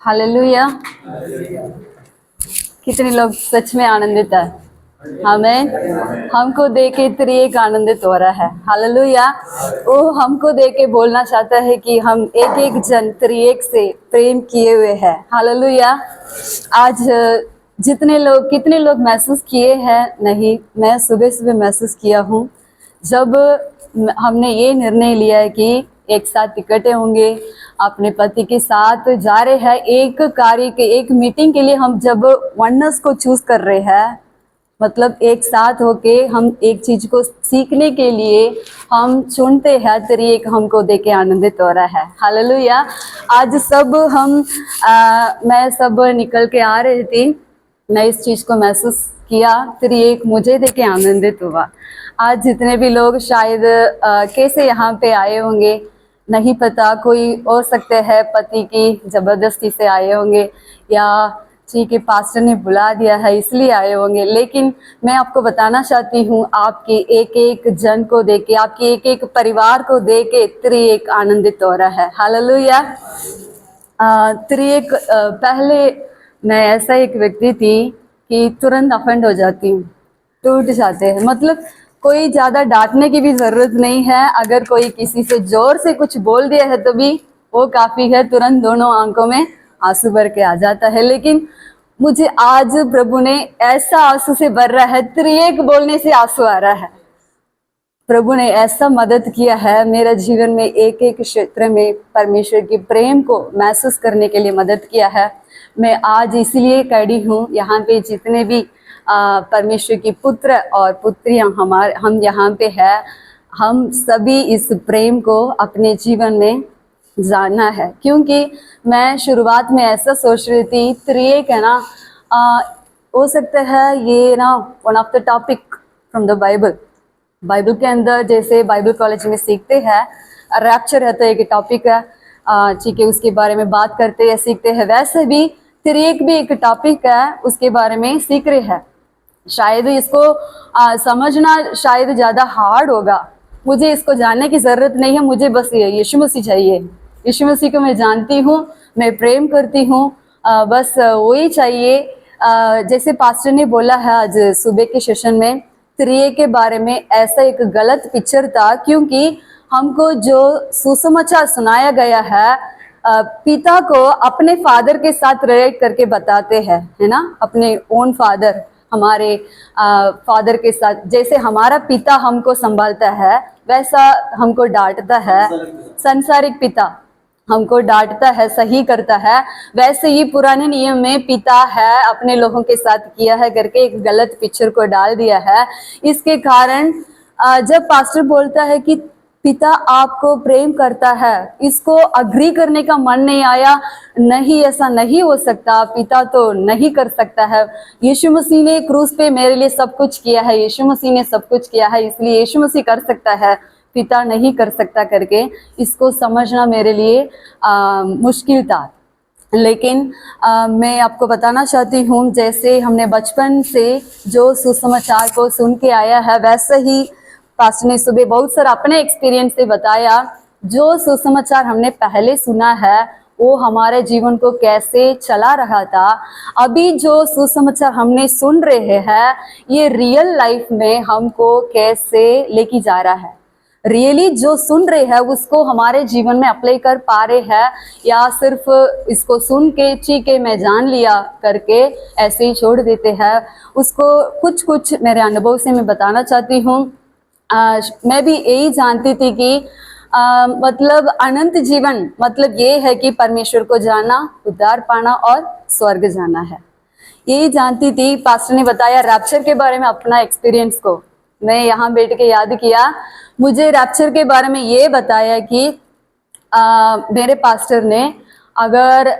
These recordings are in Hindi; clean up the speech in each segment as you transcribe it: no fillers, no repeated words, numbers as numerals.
हालेलुया। कितने लोग सच में आनंदित है? हमें हमको देख के त्रिएक आनंदित हो रहा है। हालेलुया। वो हमको देख के बोलना चाहता है कि हम एक एक जन त्रिएक से प्रेम किए हुए हैं। हालेलुया। आज जितने लोग कितने लोग महसूस किए हैं? नहीं, मैं सुबह सुबह महसूस किया हूँ जब हमने ये निर्णय लिया है कि एक साथ इकट्ठे होंगे, अपने पति के साथ जा रहे हैं एक कार्य के एक मीटिंग के लिए। हम जब वननेस को चूज कर रहे हैं, मतलब एक साथ होके हम एक चीज को सीखने के लिए हम चुनते हैं, त्रिएक हमको देके आनंदित हो रहा है। हालेलुया। आज सब मैं सब निकल के आ रही थी, मैं इस चीज को महसूस किया, त्रिएक मुझे देके आनंदित हुआ। आज जितने भी लोग शायद कैसे यहाँ पे आए होंगे नहीं पता, कोई हो सकते हैं पति की जबरदस्ती से आए होंगे, या ठीक है पास्टर ने बुला दिया है इसलिए आए होंगे। लेकिन मैं आपको बताना चाहती हूँ, आपके एक एक जन को देके, आपके एक एक परिवार को देके त्रिएक आनंदित हो रहा है। हालेलुया। त्रिएक पहले मैं ऐसा एक व्यक्ति थी कि तुरंत अफेंड हो जाती हूँ, टूट जाते हैं। मतलब कोई ज़्यादा डांटने की भी ज़रूरत नहीं है, अगर कोई किसी से जोर से कुछ बोल दिया है तो भी वो काफ़ी है, तुरंत दोनों आंखों में आंसू भर के आ जाता है। लेकिन मुझे आज प्रभु ने ऐसा आंसू से भर रहा है, त्रिएक बोलने से आंसू आ रहा है। प्रभु ने ऐसा मदद किया है मेरे जीवन में, एक एक क्षेत्र में परमेश्वर के प्रेम को महसूस करने के लिए मदद किया है। मैं आज इसलिए खड़ी हूँ, यहाँ पे जितने भी परमेश्वर की पुत्र और पुत्रियाँ हम यहाँ पे है, हम सभी इस प्रेम को अपने जीवन में जानना है। क्योंकि मैं शुरुआत में ऐसा सोच रही थी, त्रिएक है ना, हो सकता है ये ना one of the topic from the Bible के अंदर, जैसे बाइबल कॉलेज में सीखते हैं रैप्चर है तो एक टॉपिक है, ठीक है, उसके बारे में बात करते हैं सीखते हैं, वैसे भी त्रिएक भी एक टॉपिक है, उसके बारे में सीख रहे हैं। शायद इसको समझना शायद ज़्यादा हार्ड होगा, मुझे इसको जानने की ज़रूरत नहीं है, मुझे बस यीशु मसीह चाहिए। यीशु मसीह को मैं जानती हूँ, मैं प्रेम करती हूँ, बस वही चाहिए। जैसे पास्टर ने बोला है आज सुबह के सेशन में, त्रिएक के बारे में ऐसा एक गलत पिक्चर था, क्योंकि हमको जो सुसमाचार सुनाया गया है, पिता को अपने फादर के साथ रिलेट करके बताते हैं, है ना, अपने ओन फादर, हमारे फादर के साथ। जैसे हमारा पिता हमको संभालता है वैसा हमको डांटता है, संसारिक पिता हमको डांटता है, सही करता है, वैसे ही पुराने नियम में पिता है अपने लोगों के साथ किया है करके एक गलत पिक्चर को डाल दिया है। इसके कारण जब पास्टर बोलता है कि पिता आपको प्रेम करता है, इसको अग्री करने का मन नहीं आया, नहीं ऐसा नहीं हो सकता, पिता तो नहीं कर सकता है। यीशु मसीह ने क्रूस पे मेरे लिए सब कुछ किया है, यीशु मसीह ने सब कुछ किया है, इसलिए यीशु मसीह कर सकता है, पिता नहीं कर सकता करके इसको समझना मेरे लिए मुश्किल था। लेकिन मैं आपको बताना चाहती हूँ, जैसे हमने बचपन से जो सुसमाचार को सुन के आया है, वैसे ही पास्टर ने सुबह बहुत सारा अपने एक्सपीरियंस से बताया। जो सुसमाचार हमने पहले सुना है वो हमारे जीवन को कैसे चला रहा था, अभी जो सुसमाचार हमने सुन रहे हैं ये रियल लाइफ में हमको कैसे लेके जा रहा है। रियली जो सुन रहे हैं उसको हमारे जीवन में अप्लाई कर पा रहे हैं, या सिर्फ इसको सुन के ठीक है मैं जान लिया करके ऐसे ही छोड़ देते हैं उसको। कुछ कुछ मेरे अनुभव से मैं बताना चाहती हूँ। मैं भी यही जानती थी कि मतलब अनंत जीवन मतलब ये है कि परमेश्वर को जाना, उद्धार पाना और स्वर्ग जाना है, यही जानती थी। पास्टर ने बताया रैप्चर के बारे में अपना एक्सपीरियंस को, मैं यहाँ बैठ के याद किया। मुझे रैप्चर के बारे में ये बताया कि मेरे पास्टर ने, अगर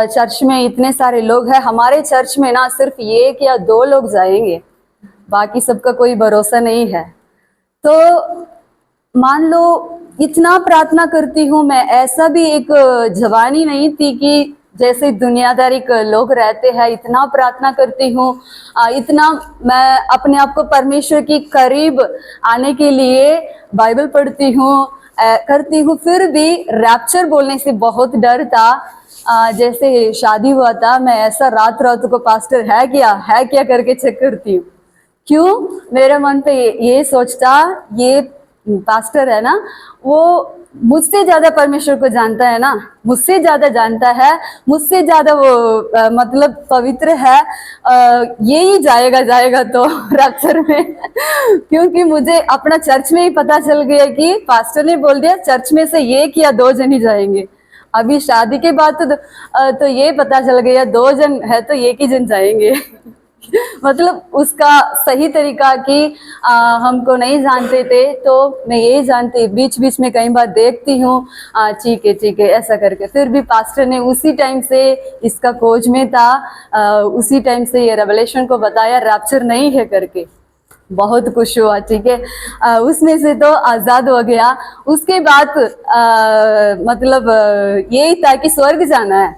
चर्च में इतने सारे लोग हैं, हमारे चर्च में ना सिर्फ 1 या 2 लोग जाएंगे, बाकी सबका कोई भरोसा नहीं है। तो मान लो इतना प्रार्थना करती हूँ मैं, ऐसा भी एक जवानी नहीं थी कि जैसे दुनियादारी लोग रहते हैं, इतना प्रार्थना करती हूँ, इतना मैं अपने आप को परमेश्वर की करीब आने के लिए बाइबल पढ़ती हूँ, करती हूँ, फिर भी रैप्चर बोलने से बहुत डर था। जैसे शादी हुआ था, मैं ऐसा रात रात को पास्टर है क्या करके चेक करती हूँ। क्यों? मेरे मन पे ये सोचता, ये पास्टर है ना, वो मुझसे ज्यादा परमेश्वर को जानता है ना, मुझसे ज्यादा जानता है, मुझसे ज्यादा वो मतलब पवित्र है, ये ही जाएगा तो रैप्चर में। क्योंकि मुझे अपना चर्च में ही पता चल गया कि पास्टर ने बोल दिया चर्च में से एक या दो जन ही जाएंगे। अभी शादी के बाद तो ये पता चल गया 2 जन है तो एक ही जन जाएंगे। मतलब उसका सही तरीका कि हमको नहीं जानते थे, तो मैं यही जानती, बीच बीच में कई बार देखती हूँ, ठीक है ऐसा करके। फिर भी पास्टर ने उसी टाइम से इसका खोज में था, उसी टाइम से ये रेवलेशन को बताया रैप्चर नहीं है करके। बहुत खुश हुआ, ठीक है, उसमें से तो आजाद हो गया। उसके बाद मतलब यही था कि स्वर्ग जाना है,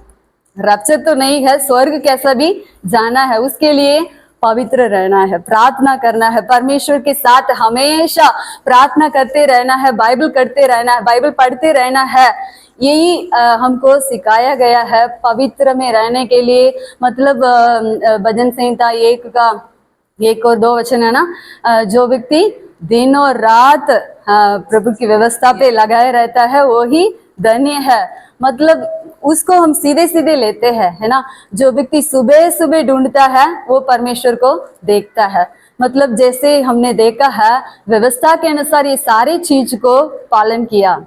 रैप्चर तो नहीं है, स्वर्ग कैसा भी जाना है, उसके लिए पवित्र रहना है, प्रार्थना करना है, परमेश्वर के साथ हमेशा प्रार्थना करते रहना है, बाइबल करते रहना है, बाइबल पढ़ते रहना है। यही हमको सिखाया गया है पवित्र में रहने के लिए। मतलब भजन संहिता 1 का 1 और 2 वचन है ना, जो व्यक्ति दिन और रात प्रभु की व्यवस्था पे लगाए रहता है वो ही धन्य है। मतलब उसको हम सीधे सीधे लेते हैं, है ना। जो व्यक्ति सुबह सुबह ढूंढता है वो परमेश्वर को देखता है। मतलब जैसे हमने देखा है व्यवस्था के अनुसार ये सारी चीज को पालन किया,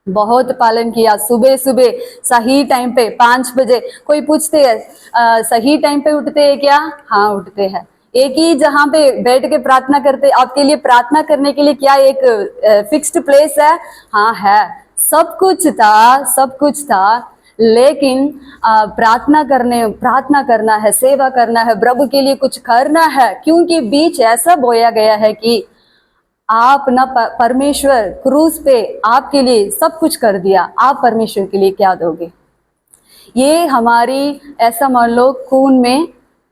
बहुत पालन किया। सुबह सुबह सही टाइम पे 5 बजे, कोई पूछते हैं सही टाइम पे उठते हैं क्या? हाँ उठते हैं। एक ही जहां पे बैठ के प्रार्थना करते, आपके लिए प्रार्थना करने के लिए क्या एक फिक्स्ड प्लेस है? हाँ है, सब कुछ था। लेकिन प्रार्थना करना है, सेवा करना है, प्रभु के लिए कुछ करना है, क्योंकि बीच ऐसा बोया गया है कि आप ना परमेश्वर क्रूस पे आपके लिए सब कुछ कर दिया, आप परमेश्वर के लिए क्या दोगे? ये हमारी ऐसा मान लो खून में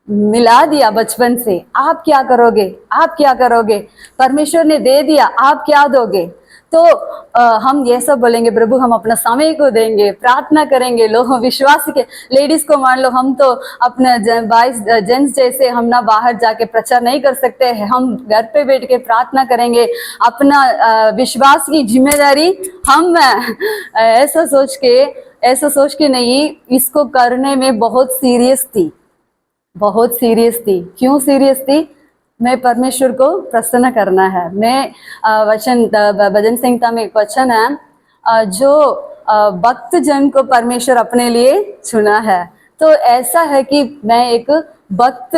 मिला दिया बचपन से। आप क्या करोगे? आप क्या करोगे? परमेश्वर ने दे दिया, आप क्या दोगे? तो हम ये सब बोलेंगे प्रभु हम अपना समय को देंगे, प्रार्थना करेंगे, लोग विश्वास के लेडीज को मान लो, हम तो अपना वाइस जेंट्स जैसे हम ना बाहर जाके प्रचार नहीं कर सकते हैं, हम घर पे बैठ के प्रार्थना करेंगे, अपना विश्वास की जिम्मेदारी हम ऐसा सोच के नहीं, इसको करने में बहुत सीरियस थी, बहुत सीरियस थी। क्यों सीरियस थी? मैं परमेश्वर को प्रसन्न करना है। मैं वचन भजन संहिता में एक वचन है, जो भक्त जन को परमेश्वर अपने लिए चुना है। तो ऐसा है कि मैं एक भक्त,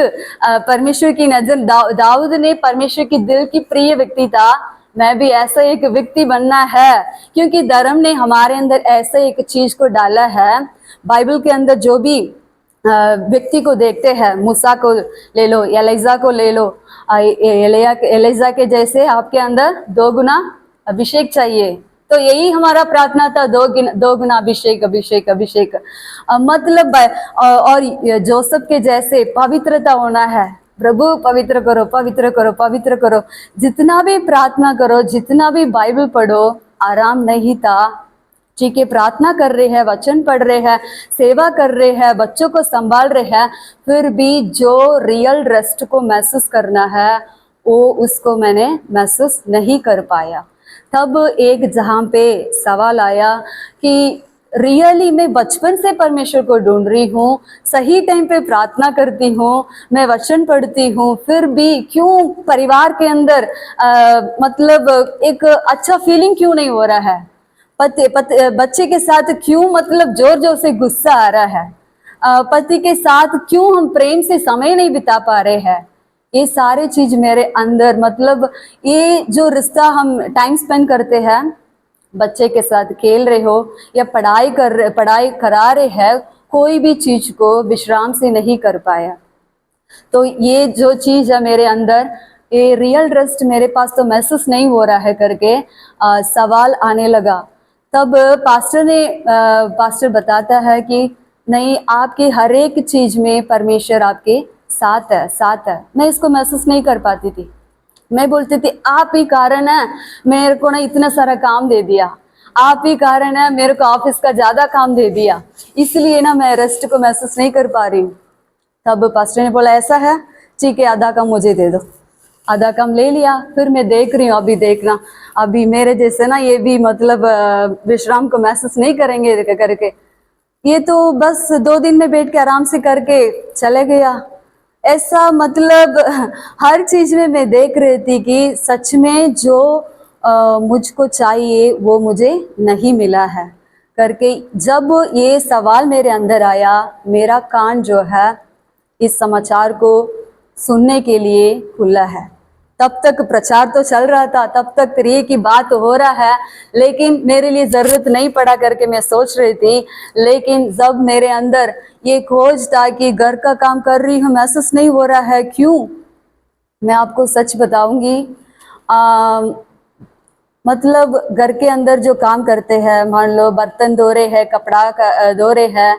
परमेश्वर की नजर, दाऊद ने परमेश्वर की दिल की प्रिय व्यक्ति था, मैं भी ऐसा एक व्यक्ति बनना है, क्योंकि धर्म ने हमारे अंदर ऐसे एक चीज को डाला है। बाइबल के अंदर जो भी व्यक्ति को देखते हैं, मूसा को ले लो, एलिजा को ले लो, एलिजा के जैसे आपके अंदर 2 गुना अभिषेक चाहिए। तो यही हमारा प्रार्थना था, 2 गुना अभिषेक अभिषेक अभिषेक। मतलब और जोसेफ के जैसे पवित्रता होना है। प्रभु पवित्र करो, पवित्र करो, पवित्र करो। जितना भी प्रार्थना करो, जितना भी बाइबल पढ़ो, आराम नहीं था। ठीक है, प्रार्थना कर रहे हैं, वचन पढ़ रहे हैं, सेवा कर रहे हैं, बच्चों को संभाल रहे हैं, फिर भी जो रियल रेस्ट को महसूस करना है वो उसको मैंने महसूस नहीं कर पाया। तब एक जहां पे सवाल आया कि रियली मैं बचपन से परमेश्वर को ढूंढ रही हूँ, सही टाइम पे प्रार्थना करती हूँ, मैं वचन पढ़ती हूँ, फिर भी क्यों परिवार के अंदर मतलब एक अच्छा फीलिंग क्यों नहीं हो रहा है? बच्चे के साथ क्यों मतलब जोर जोर से गुस्सा आ रहा है? पति के साथ क्यों हम प्रेम से समय नहीं बिता पा रहे हैं? ये सारे चीज मेरे अंदर, मतलब ये जो रिश्ता हम टाइम स्पेंड करते हैं, बच्चे के साथ खेल रहे हो या पढ़ाई करा रहे हैं, कोई भी चीज को विश्राम से नहीं कर पाया। तो ये जो चीज है मेरे अंदर, ये रियल रेस्ट मेरे पास तो महसूस नहीं हो रहा है करके सवाल आने लगा। तब पास्टर बताता है कि नहीं, आपकी हर एक चीज में परमेश्वर आपके साथ है। मैं इसको महसूस नहीं कर पाती थी। मैं बोलती थी आप ही कारण है, मेरे को ना इतना सारा काम दे दिया, आप ही कारण है मेरे को ऑफिस का ज्यादा काम दे दिया, इसलिए ना मैं रेस्ट को महसूस नहीं कर पा रही हूँ। तब पास्टर ने बोला ऐसा है, ठीक है आधा काम मुझे दे दो। आधा काम ले लिया। फिर मैं देख रही हूँ, अभी देखना अभी मेरे जैसे ना ये भी मतलब विश्राम को महसूस नहीं करेंगे करके, ये तो बस 2 दिन में बैठ के आराम से करके चले गया। ऐसा मतलब हर चीज में मैं देख रही थी कि सच में जो मुझको चाहिए वो मुझे नहीं मिला है करके। जब ये सवाल मेरे अंदर आया, मेरा कान जो है इस समाचार को सुनने के लिए खुला है। तब तक प्रचार तो चल रहा था, तब तक त्रिये की बात हो रहा है, लेकिन मेरे लिए जरूरत नहीं पड़ा करके मैं सोच रही थी। लेकिन जब मेरे अंदर ये खोज था कि घर का काम कर रही हूँ, महसूस नहीं हो रहा है, क्यों? मैं आपको सच बताऊंगी, मतलब घर के अंदर जो काम करते हैं, मान लो बर्तन धो रहे हैं, कपड़ा धो रहे हैं,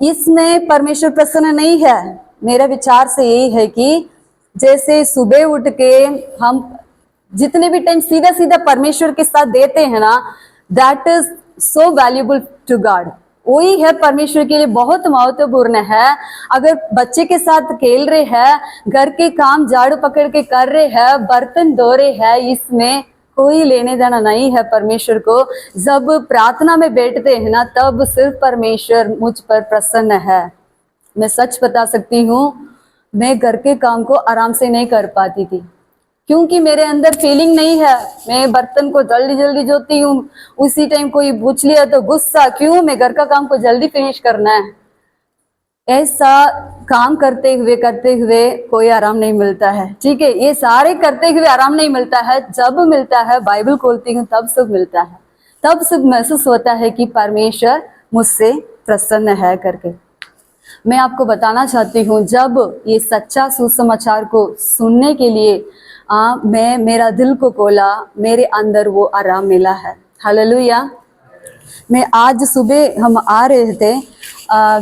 इसमें परमेश्वर प्रसन्न नहीं है। मेरा विचार से यही है कि जैसे सुबह उठ के हम जितने भी टाइम सीधा सीधा परमेश्वर के साथ देते हैं ना, that is so valuable to God. वही है परमेश्वर के लिए बहुत महत्वपूर्ण है। अगर बच्चे के साथ खेल रहे हैं, घर के काम झाड़ू पकड़ के कर रहे हैं, बर्तन धो रहे हैं, इसमें कोई लेने देना नहीं है परमेश्वर को। जब प्रार्थना में बैठते हैं ना, तब सिर्फ परमेश्वर मुझ पर प्रसन्न है। मैं सच बता सकती हूँ, मैं घर के काम को आराम से नहीं कर पाती थी, क्योंकि मेरे अंदर फीलिंग नहीं है। मैं बर्तन को जल्दी जल्दी धोती हूँ, उसी टाइम कोई पूछ लिया तो गुस्सा, क्यों? मैं घर का काम को जल्दी फिनिश करना है। ऐसा काम करते हुए कोई आराम नहीं मिलता है, ठीक है। ये सारे करते हुए आराम नहीं मिलता है। जब मिलता है, बाइबल खोलती हूँ तब सब मिलता है, तब सब महसूस होता है कि परमेश्वर मुझसे प्रसन्न है करके। मैं आपको बताना चाहती हूँ, जब ये सच्चा सुसमाचार को सुनने के लिए मैं मेरा दिल को खोला, मेरे अंदर वो आराम मिला है। हालेलुया। मैं आज सुबह हम आ रहे थे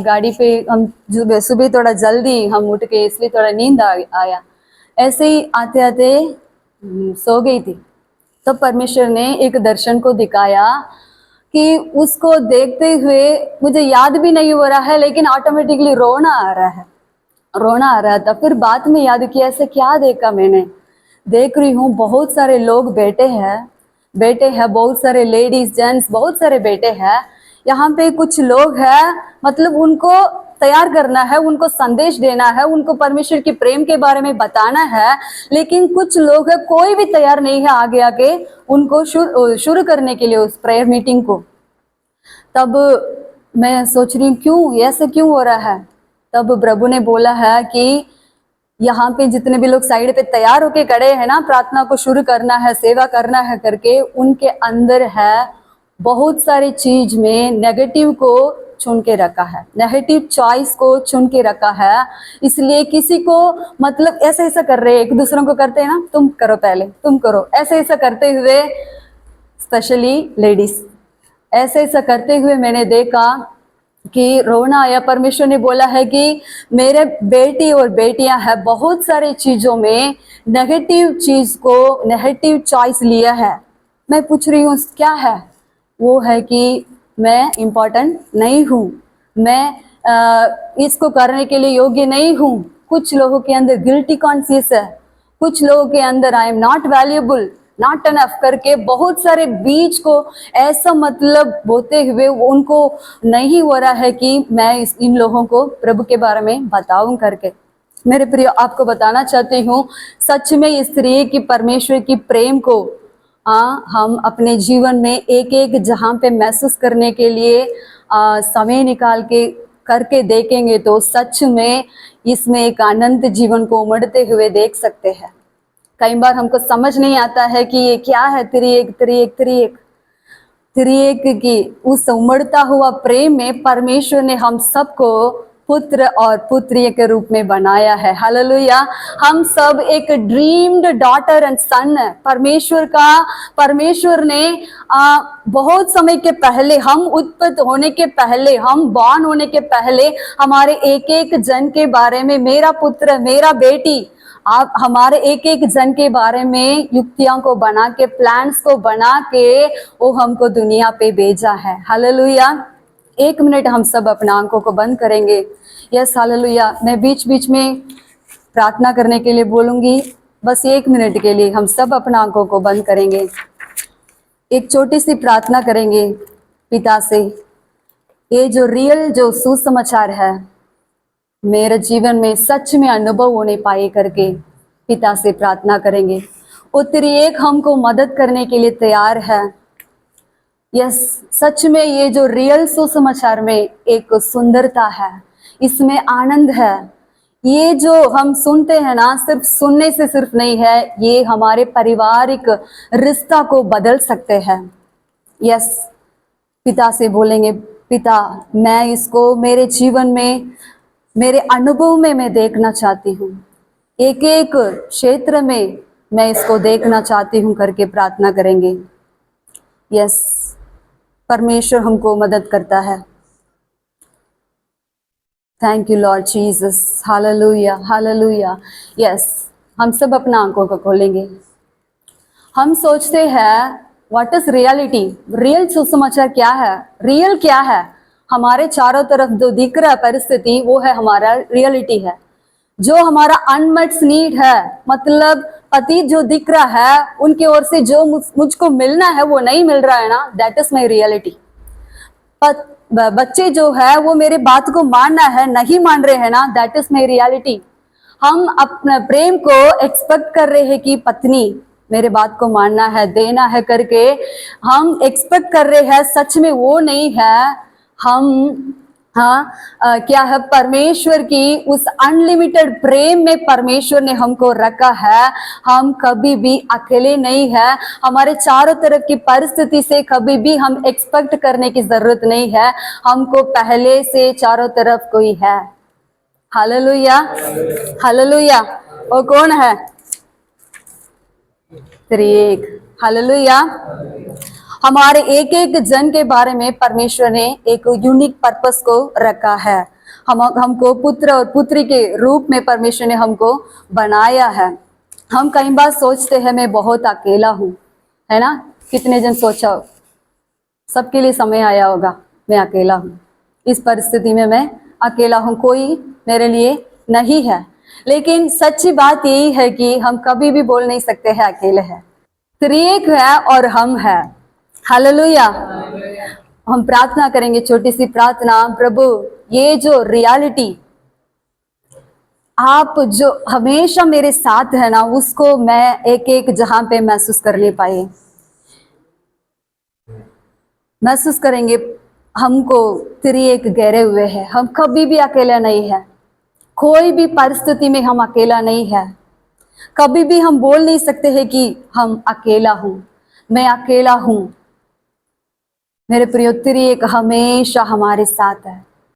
गाड़ी पे, हम सुबह थोड़ा जल्दी हम उठ के, इसलिए थोड़ा नींद आया। ऐसे ही आते आते सो गई थी। तो परमेश्वर ने एक दर्शन को दिखाया कि उसको देखते हुए मुझे याद भी नहीं हो रहा है, लेकिन ऑटोमेटिकली रोना आ रहा है, रोना आ रहा था। फिर बाद में याद किया, ऐसे क्या देखा मैंने? देख रही हूँ बहुत सारे लोग बैठे हैं, बहुत सारे लेडीज जेंट्स, बहुत सारे बैठे हैं। यहाँ पे कुछ लोग हैं, मतलब उनको तैयार करना है, उनको संदेश देना है, उनको परमेश्वर की प्रेम के बारे में बताना है। लेकिन कुछ लोग है, कोई भी तैयार नहीं है आगे आके उनको शुरू करने के लिए उस प्रेयर मीटिंग को। तब मैं सोच रही हूँ क्यों ऐसे क्यों हो रहा है। तब प्रभु ने बोला है कि यहाँ पे जितने भी लोग साइड पे तैयार होके खड़े हैं ना, प्रार्थना को शुरू करना है, सेवा करना है करके, उनके अंदर है बहुत सारी चीज में नेगेटिव को चुन के रखा है, नेगेटिव चॉइस को चुन के रखा है। इसलिए किसी को मतलब ऐसा ऐसा कर रहे हैं, एक दूसरों को करते हैं ना, तुम करो पहले, तुम करो, ऐसे ऐसा करते हुए, स्पेशली लेडीज, ऐसे ऐसा करते हुए मैंने देखा कि रोना आया। परमेश्वर ने बोला है कि मेरे बेटी और बेटियां हैं, बहुत सारी चीजों में नेगेटिव चीज को, नेगेटिव चॉइस लिया है। मैं पूछ रही हूँ क्या है? वो है कि मैं इम्पोर्टेंट नहीं हूँ, मैं इसको करने के लिए योग्य नहीं हूँ। कुछ लोगों के अंदर गिल्टी कॉन्शियस है, कुछ लोगों के अंदर I am not valuable, not enough करके बहुत सारे बीच को ऐसा मतलब बोलते हुए उनको नहीं हो रहा है कि मैं इन लोगों को प्रभु के बारे में बताऊं करके। मेरे प्रिय, आपको बताना चाहती हूँ, सच में इस स्त्री की परमेश्वर की प्रेम को हम अपने जीवन में एक एक जहाँ पे महसूस करने के लिए समय निकाल के करके देखेंगे तो सच में इसमें एक आनंद जीवन को उमड़ते हुए देख सकते हैं। कई बार हमको समझ नहीं आता है कि ये क्या है, त्रिएक की उस उमड़ता हुआ प्रेम में परमेश्वर ने हम सबको पुत्र और पुत्री के रूप में बनाया है। हालेलुया। हम सब एक ड्रीम्ड डॉटर एंड सन है परमेश्वर का। परमेश्वर ने बहुत समय के पहले, हम उत्पन्न होने के पहले, हम बॉर्न होने के पहले, हमारे एक एक जन के बारे में, मेरा पुत्र, मेरा बेटी, आप हमारे एक एक जन के बारे में युक्तियों को बना के, प्लान्स को बना के वो हमको दुनिया पे भेजा है। हालेलुया। 1 मिनट हम सब अपना आंखों को बंद करेंगे। Yes hallelujah. मैं बीच बीच में प्रार्थना करने के लिए बोलूंगी, बस 1 मिनट के लिए हम सब अपना आंखों को बंद करेंगे, एक छोटी सी प्रार्थना करेंगे पिता से। ये जो रियल जो सुसमाचार है मेरे जीवन में सच में अनुभव होने पाए करके पिता से प्रार्थना करेंगे। वो तेरी एक हमको मदद करने के लिए तैयार है। यस, सच में ये जो रियल सुसमाचार में एक सुंदरता है, इसमें आनंद है। ये जो हम सुनते हैं ना, सिर्फ सुनने से सिर्फ नहीं है, ये हमारे पारिवारिक रिश्ता को बदल सकते हैं। यस, पिता से बोलेंगे, पिता मैं इसको मेरे जीवन में, मेरे अनुभव में मैं देखना चाहती हूँ, एक एक क्षेत्र में मैं इसको देखना चाहती हूँ करके प्रार्थना करेंगे। यस, परमेश्वर हमको मदद करता है। Thank you Lord Jesus. Hallelujah hallelujah. Yes, हम सब अपना आंखों को खोलेंगे। हम सोचते हैं व्हाट इज रियलिटी, रियल सुसमाचार क्या है, रियल क्या है। हमारे चारों तरफ जो दिख रहा परिस्थिति वो है हमारा रियलिटी है। जो हमारा अनमेट नीड है, मतलब पति जो दिख रहा है उनकी ओर से जो मुझको मिलना है वो नहीं मिल रहा है ना, दैट इज माई रियलिटी। बच्चे जो है वो मेरे बात को मानना है, नहीं मान रहे हैं ना, दैट इज माई रियलिटी। हम अपने प्रेम को एक्सपेक्ट कर रहे हैं कि पत्नी मेरे बात को मानना है, देना है करके हम एक्सपेक्ट कर रहे हैं, सच में वो नहीं है। हम क्या है, परमेश्वर की उस अनलिमिटेड प्रेम में परमेश्वर ने हमको रखा है। हम कभी भी अकेले नहीं है। हमारे चारों तरफ की परिस्थिति से कभी भी हम एक्सपेक्ट करने की जरूरत नहीं है, हमको पहले से चारों तरफ कोई है। Hallelujah hallelujah. वो कौन है? त्रिएक। हालेलुया। हमारे एक एक जन के बारे में परमेश्वर ने एक यूनिक पर्पस को रखा है। हमको पुत्र और पुत्री के रूप में परमेश्वर ने हमको बनाया है। हम कई बार सोचते हैं मैं बहुत अकेला हूँ, है ना? कितने जन सोचा हो? सबके लिए समय आया होगा मैं अकेला हूँ, इस परिस्थिति में मैं अकेला हूँ, कोई मेरे लिए नहीं है। लेकिन सच्ची बात यही है कि हम कभी भी बोल नहीं सकते हैं अकेले हैं। त्रिएक है और हम है। हालेलुया। हम प्रार्थना करेंगे, छोटी सी प्रार्थना। प्रभु, ये जो रियलिटी आप जो हमेशा मेरे साथ है ना, उसको मैं एक एक जहां पे महसूस करने पाए, महसूस करेंगे। हमको त्रिएक गहरे हुए हैं, हम कभी भी अकेला नहीं है, कोई भी परिस्थिति में हम अकेला नहीं है। कभी भी हम बोल नहीं सकते हैं कि हम अकेला हूं, मैं अकेला हूं। मेरे प्रिय त्रिएक हमेशा हमारे साथ है।